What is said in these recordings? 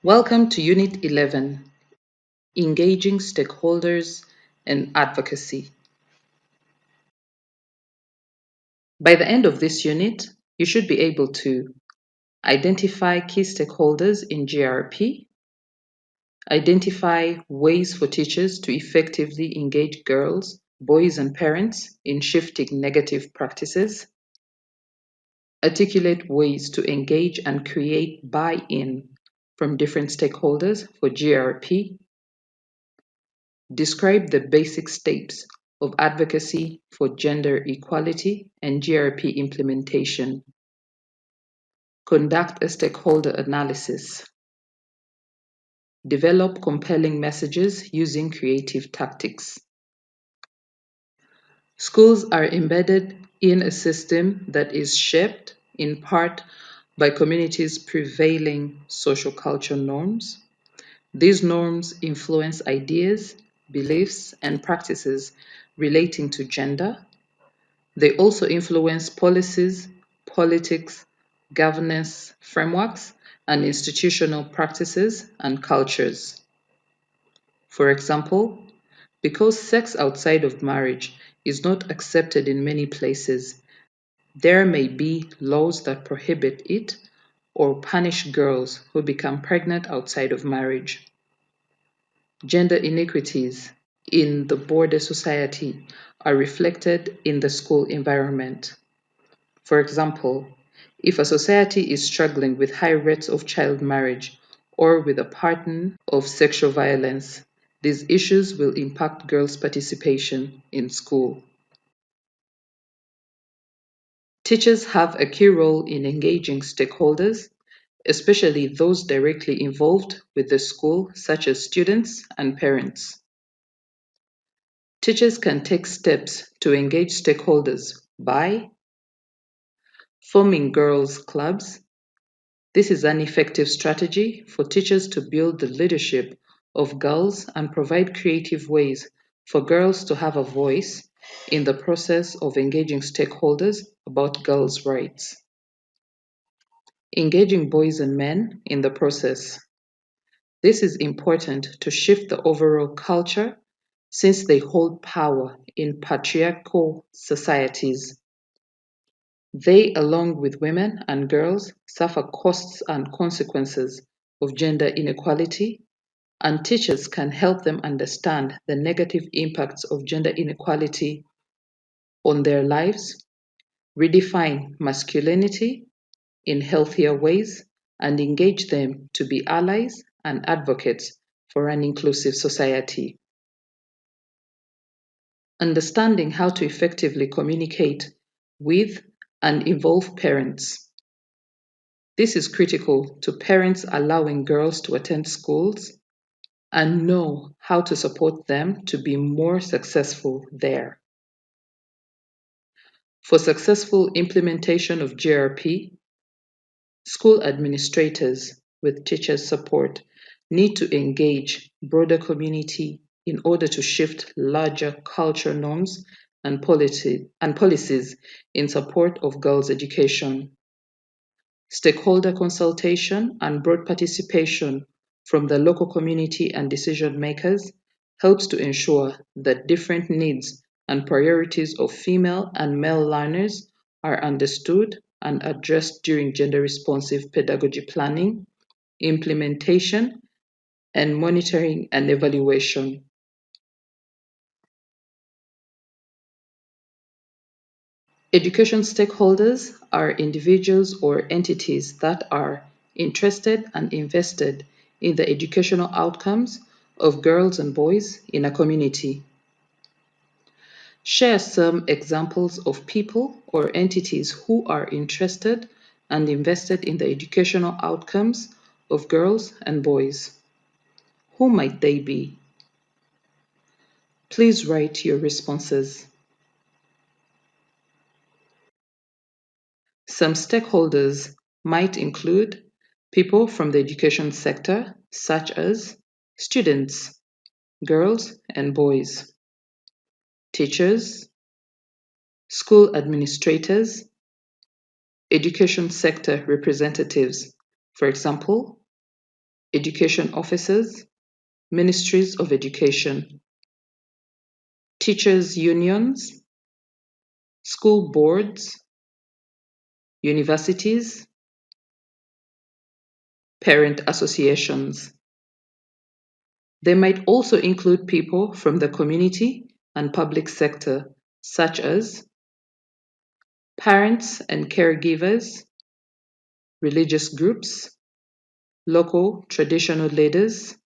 Welcome to Unit 11, Engaging Stakeholders and Advocacy. By the end of this unit, you should be able to identify key stakeholders in GRP, identify ways for teachers to effectively engage girls, boys, and parents in shifting negative practices, articulate ways to engage and create buy-in from different stakeholders for GRP, describe the basic steps of advocacy for gender equality and GRP implementation. Conduct a stakeholder analysis. Develop compelling messages using creative tactics. Schools are embedded in a system that is shaped in part by communities' prevailing social culture norms. These norms influence ideas, beliefs, and practices relating to gender. They also influence policies, politics, governance frameworks, and institutional practices and cultures. For example, because sex outside of marriage is not accepted in many places, there may be laws that prohibit it or punish girls who become pregnant outside of marriage. Gender inequities in the broader society are reflected in the school environment. For example, if a society is struggling with high rates of child marriage or with a pattern of sexual violence, these issues will impact girls' participation in school. Teachers have a key role in engaging stakeholders, especially those directly involved with the school, such as students and parents. Teachers can take steps to engage stakeholders by forming girls' clubs. This is an effective strategy for teachers to build the leadership of girls and provide creative ways for girls to have a voice in the process of engaging stakeholders about girls' rights. Engaging boys and men in the process. This is important to shift the overall culture since they hold power in patriarchal societies. They, along with women and girls, suffer costs and consequences of gender inequality, and teachers can help them understand the negative impacts of gender inequality on their lives, redefine masculinity in healthier ways, and engage them to be allies and advocates for an inclusive society. Understanding how to effectively communicate with and involve parents. This is critical to parents allowing girls to attend schools and know how to support them to be more successful there. For successful implementation of GRP, school administrators, with teachers' support, need to engage broader community in order to shift larger cultural norms and policies in support of girls' education. Stakeholder consultation and broad participation from the local community and decision makers helps to ensure that different needs and priorities of female and male learners are understood and addressed during gender responsive pedagogy planning, implementation, and monitoring and evaluation. Education stakeholders are individuals or entities that are interested and invested in the educational outcomes of girls and boys in a community. Share some examples of people or entities who are interested and invested in the educational outcomes of girls and boys. Who might they be? Please write your responses. Some stakeholders might include people from the education sector, such as students, girls and boys, teachers, school administrators, education sector representatives, for example, education officers, ministries of education, teachers' unions, school boards, universities, parent associations. They might also include people from the community and public sector, such as parents and caregivers, religious groups, local traditional leaders,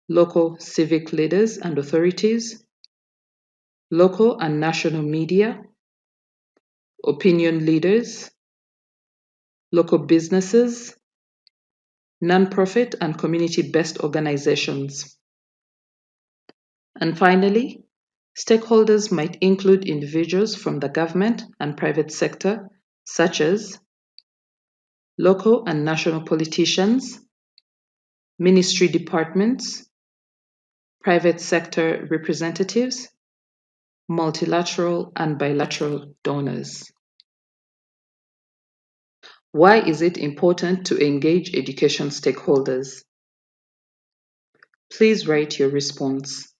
local civic leaders and authorities, local and national media, opinion leaders, local businesses, nonprofit and community-based organizations. And finally, stakeholders might include individuals from the government and private sector, such as local and national politicians, ministry departments, private sector representatives, multilateral and bilateral donors. Why is it important to engage education stakeholders? Please write your response.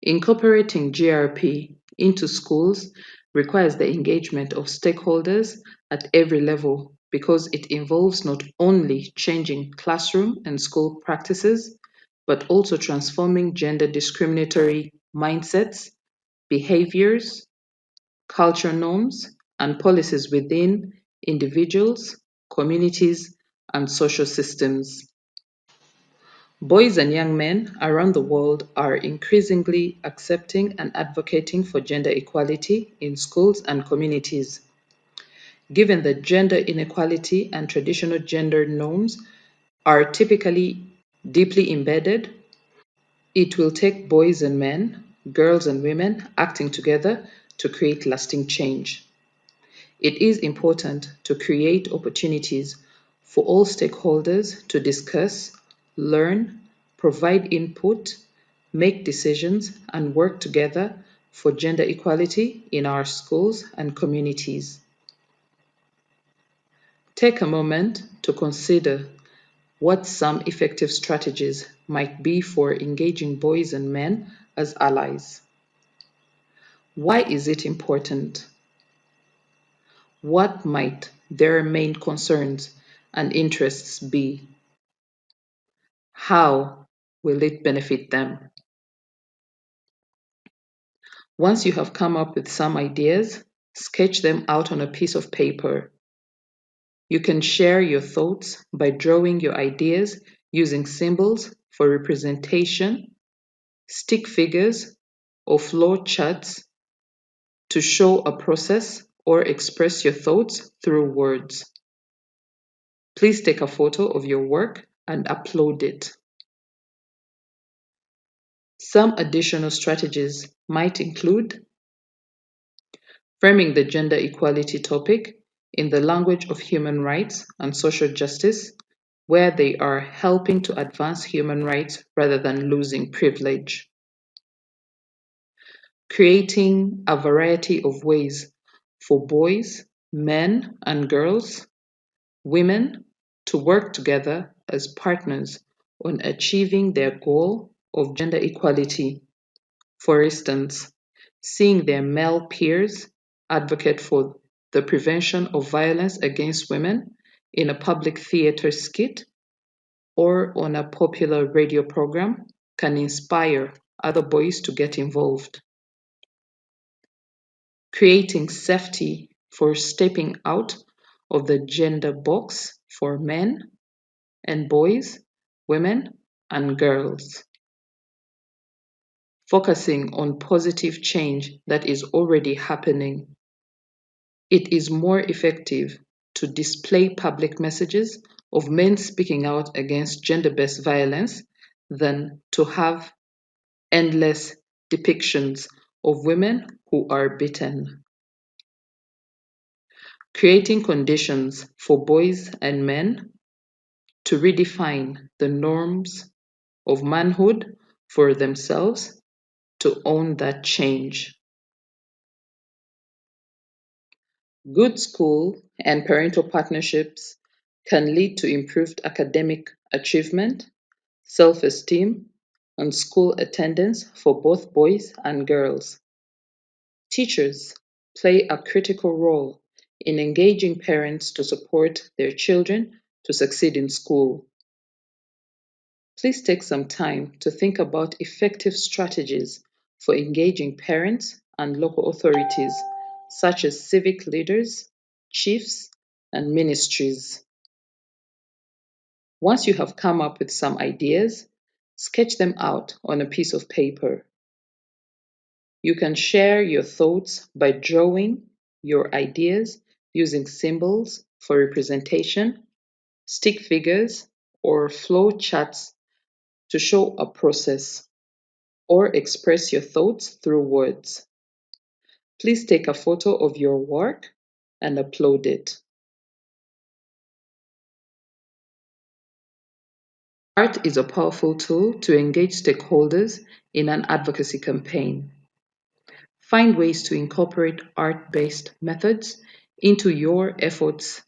Incorporating GRP into schools requires the engagement of stakeholders at every level because it involves not only changing classroom and school practices, but also transforming gender discriminatory mindsets, behaviors, culture norms, and policies within individuals, communities, and social systems. Boys and young men around the world are increasingly accepting and advocating for gender equality in schools and communities. Given that gender inequality and traditional gender norms are typically deeply embedded, it will take boys and men, girls and women acting together to create lasting change. It is important to create opportunities for all stakeholders to discuss, learn, provide input, make decisions, and work together for gender equality in our schools and communities. Take a moment to consider what some effective strategies might be for engaging boys and men as allies. Why is it important? What might their main concerns and interests be? How will it benefit them? Once you have come up with some ideas, sketch them out on a piece of paper. You can share your thoughts by drawing your ideas using symbols for representation, stick figures, or flow charts to show a process or express your thoughts through words. Please take a photo of your work and upload it. Some additional strategies might include framing the gender equality topic in the language of human rights and social justice, where they are helping to advance human rights rather than losing privilege. Creating a variety of ways for boys, men, and girls, women to work together as partners on achieving their goal of gender equality. For instance, seeing their male peers advocate for the prevention of violence against women in a public theater skit or on a popular radio program can inspire other boys to get involved. Creating safety for stepping out of the gender box for men and boys, women, and girls. Focusing on positive change that is already happening. It is more effective to display public messages of men speaking out against gender based violence than to have endless depictions of women who are beaten. Creating conditions for boys and men to redefine the norms of manhood for themselves to own that change. Good school and parental partnerships can lead to improved academic achievement, self esteem, and school attendance for both boys and girls. Teachers play a critical role in engaging parents to support their children to succeed in school. Please take some time to think about effective strategies for engaging parents and local authorities, such as civic leaders, chiefs, and ministries. Once you have come up with some ideas, sketch them out on a piece of paper. You can share your thoughts by drawing your ideas using symbols for representation, stick figures, or flow charts to show a process, or express your thoughts through words. Please take a photo of your work and upload it. Art is a powerful tool to engage stakeholders in an advocacy campaign. Find ways to incorporate art-based methods into your efforts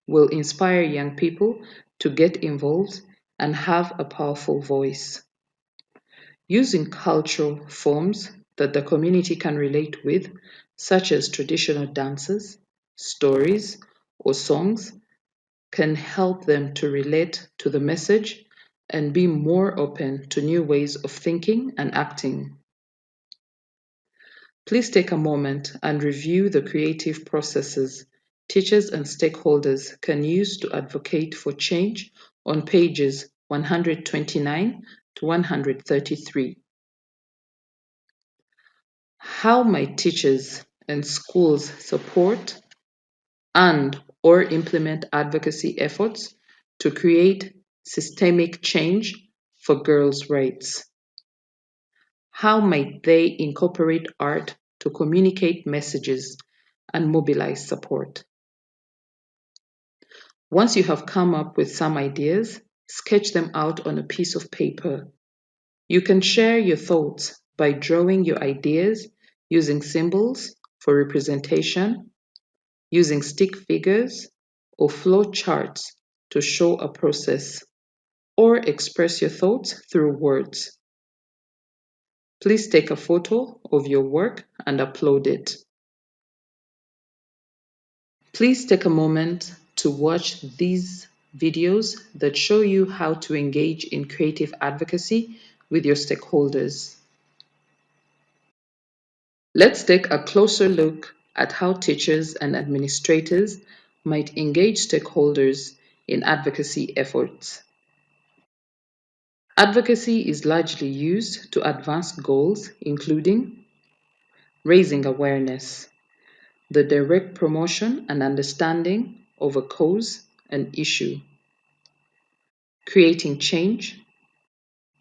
will inspire young people to get involved and have a powerful voice. Using cultural forms that the community can relate with, such as traditional dances, stories, or songs, can help them to relate to the message and be more open to new ways of thinking and acting. Please take a moment and review the creative processes teachers and stakeholders can use to advocate for change on pages 129 to 133. How might teachers and schools support and/or implement advocacy efforts to create systemic change for girls' rights? How might they incorporate art to communicate messages and mobilize support? Once you have come up with some ideas, sketch them out on a piece of paper. You can share your thoughts by drawing your ideas using symbols for representation, using stick figures or flow charts to show a process, or express your thoughts through words. Please take a photo of your work and upload it. Please take a moment to watch these videos that show you how to engage in creative advocacy with your stakeholders. Let's take a closer look at how teachers and administrators might engage stakeholders in advocacy efforts. Advocacy is largely used to advance goals, including raising awareness, the direct promotion and understanding of a cause and issue, creating change,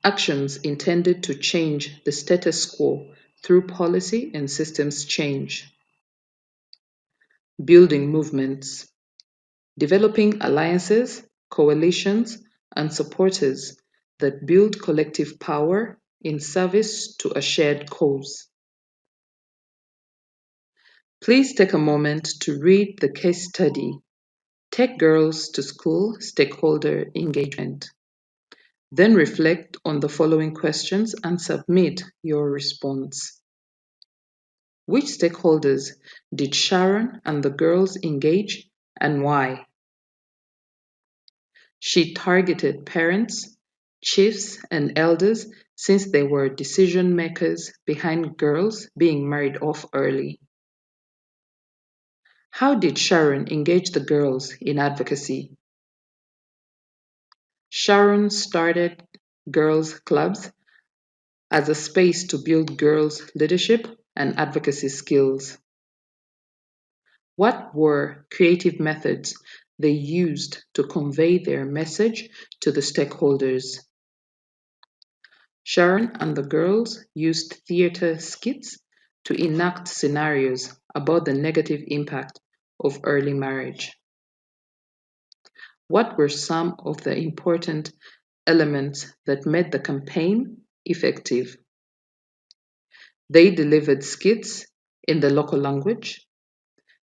actions intended to change the status quo through policy and systems change, building movements, developing alliances, coalitions, and supporters that build collective power in service to a shared cause. Please take a moment to read the case study, Take Girls to School Stakeholder Engagement. Then reflect on the following questions and submit your response. Which stakeholders did Sharon and the girls engage and why? She targeted parents, chiefs, and elders since they were decision makers behind girls being married off early. How did Sharon engage the girls in advocacy? Sharon started girls' clubs as a space to build girls' leadership and advocacy skills. What were creative methods they used to convey their message to the stakeholders? Sharon and the girls used theater skits to enact scenarios about the negative impact of early marriage. What were some of the important elements that made the campaign effective? They delivered skits in the local language.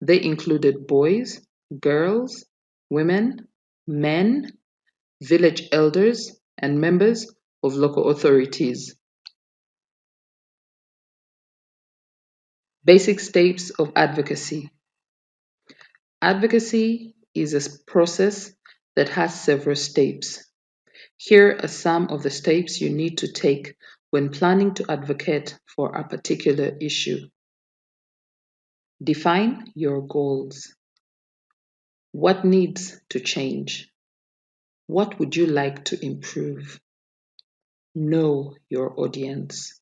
They included boys, girls, women, men, village elders, and members of local authorities. Basic steps of advocacy. Advocacy is a process that has several steps. Here are some of the steps you need to take when planning to advocate for a particular issue. Define your goals. What needs to change? What would you like to improve? Know your audience.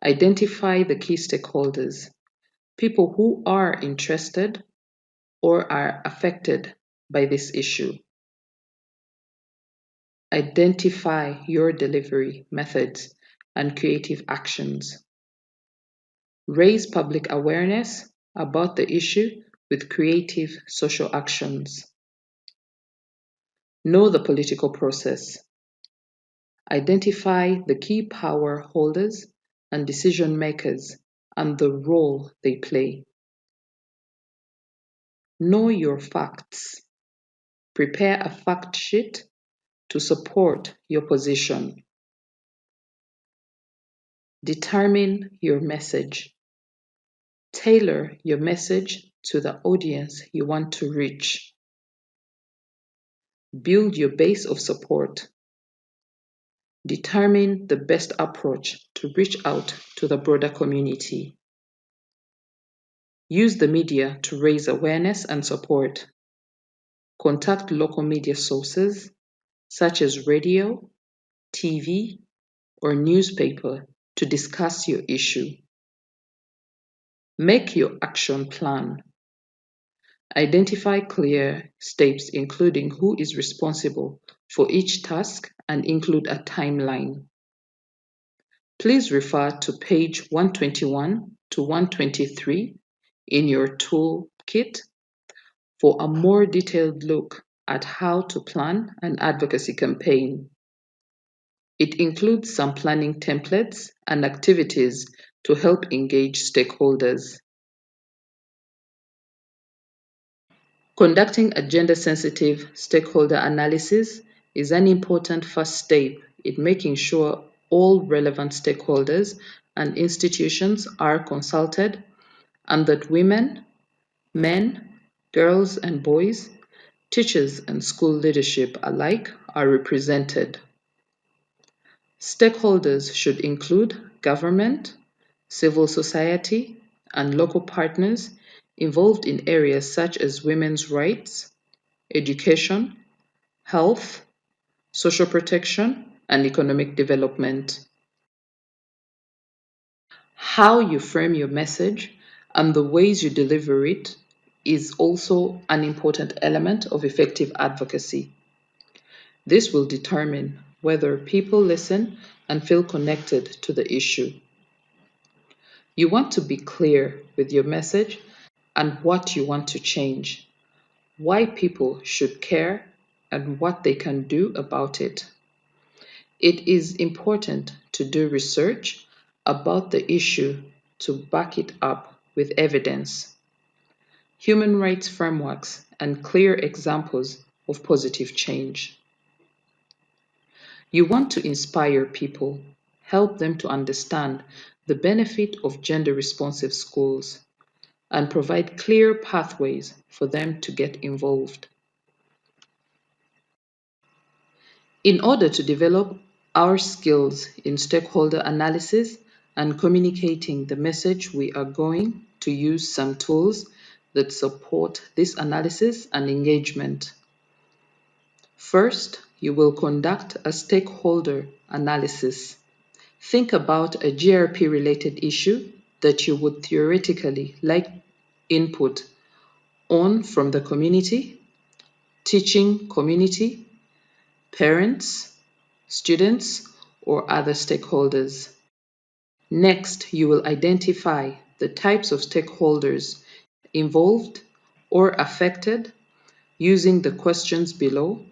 Identify the key stakeholders, people who are interested or are affected by this issue. Identify your delivery methods and creative actions. Raise public awareness about the issue with creative social actions. Know the political process. Identify the key power holders and decision makers and the role they play. Know your facts. Prepare a fact sheet to support your position. Determine your message. Tailor your message to the audience you want to reach. Build your base of support. Determine the best approach to reach out to the broader community. Use the media to raise awareness and support. Contact local media sources such as radio, TV, or newspaper to discuss your issue. Make your action plan. Identify clear steps, including who is responsible for each task, and include a timeline. Please refer to page 121 to 123 in your toolkit for a more detailed look at how to plan an advocacy campaign. It includes some planning templates and activities to help engage stakeholders. Conducting a gender-sensitive stakeholder analysis is an important first step in making sure all relevant stakeholders and institutions are consulted and that women, men, girls and boys, teachers and school leadership alike are represented. Stakeholders should include government, civil society, and local partners involved in areas such as women's rights, education, health, social protection, and economic development. How you frame your message and the ways you deliver it is also an important element of effective advocacy. This will determine whether people listen and feel connected to the issue. You want to be clear with your message and what you want to change, why people should care, and what they can do about it. It is important to do research about the issue to back it up with evidence, human rights frameworks, and clear examples of positive change. You want to inspire people, help them to understand the benefit of gender responsive schools, and provide clear pathways for them to get involved. In order to develop our skills in stakeholder analysis and communicating the message, we are going to use some tools that support this analysis and engagement. First, you will conduct a stakeholder analysis. Think about a GRP related issue that you would theoretically like input on from the community, teaching community, parents, students, or other stakeholders. Next, you will identify the types of stakeholders involved or affected using the questions below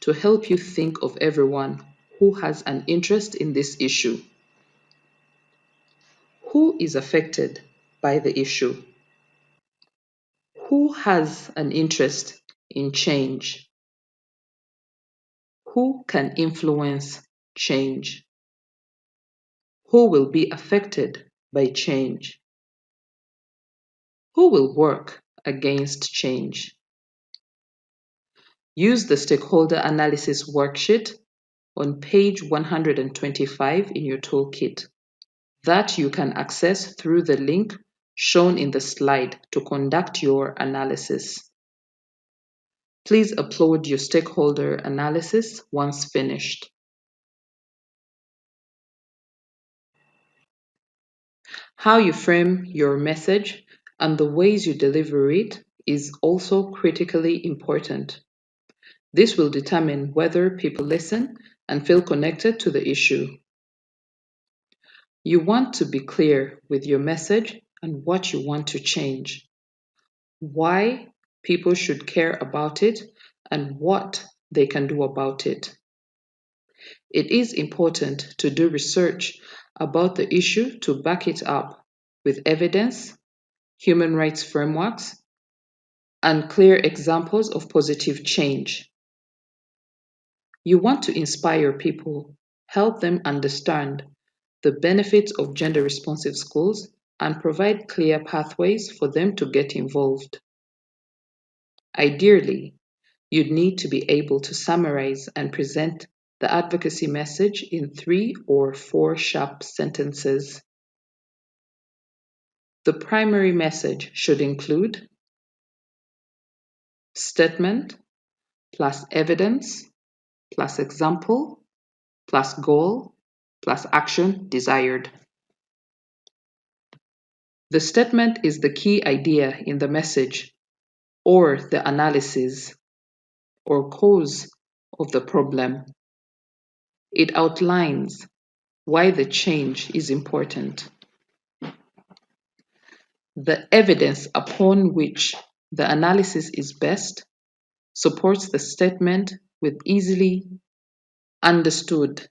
to help you think of everyone who has an interest in this issue. Who is affected by the issue? Who has an interest in change? Who can influence change? Who will be affected by change? Who will work against change? Use the stakeholder analysis worksheet on page 125 in your toolkit that you can access through the link shown in the slide to conduct your analysis. Please upload your stakeholder analysis once finished. How you frame your message and the ways you deliver it is also critically important. This will determine whether people listen and feel connected to the issue. You want to be clear with your message and what you want to change, why people should care about it, and what they can do about it. It is important to do research about the issue to back it up with evidence, human rights frameworks, and clear examples of positive change. You want to inspire people, help them understand the benefits of gender responsive schools, and provide clear pathways for them to get involved. Ideally, you'd need to be able to summarize and present the advocacy message in 3 or 4 sharp sentences. The primary message should include statement plus evidence plus example plus goal plus action desired. The statement is the key idea in the message or the analysis or cause of the problem. It outlines why the change is important. The evidence upon which the analysis is based supports the statement with easily understood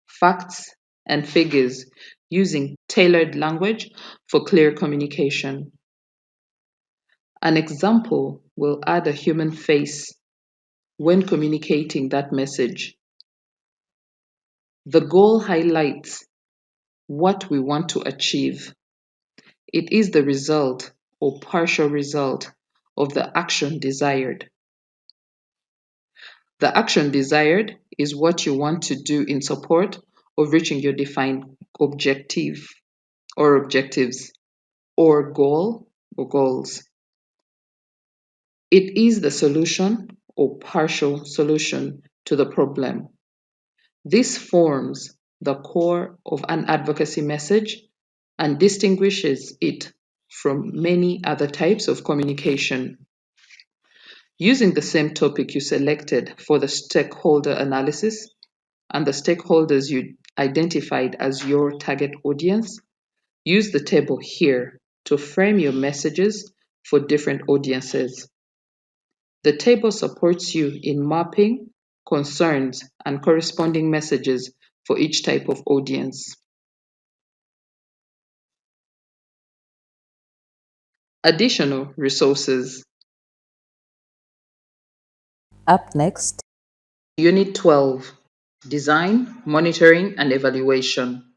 facts and figures using tailored language for clear communication. An example will add a human face when communicating that message. The goal highlights what we want to achieve. It is the result or partial result of the action desired. The action desired is what you want to do in support of reaching your defined objective or objectives or goal or goals. It is the solution or partial solution to the problem. This forms the core of an advocacy message and distinguishes it from many other types of communication. Using the same topic you selected for the stakeholder analysis and the stakeholders you identified as your target audience, use the table here to frame your messages for different audiences. The table supports you in mapping concerns and corresponding messages for each type of audience. Additional resources. Up next, Unit 12, Design, Monitoring and Evaluation.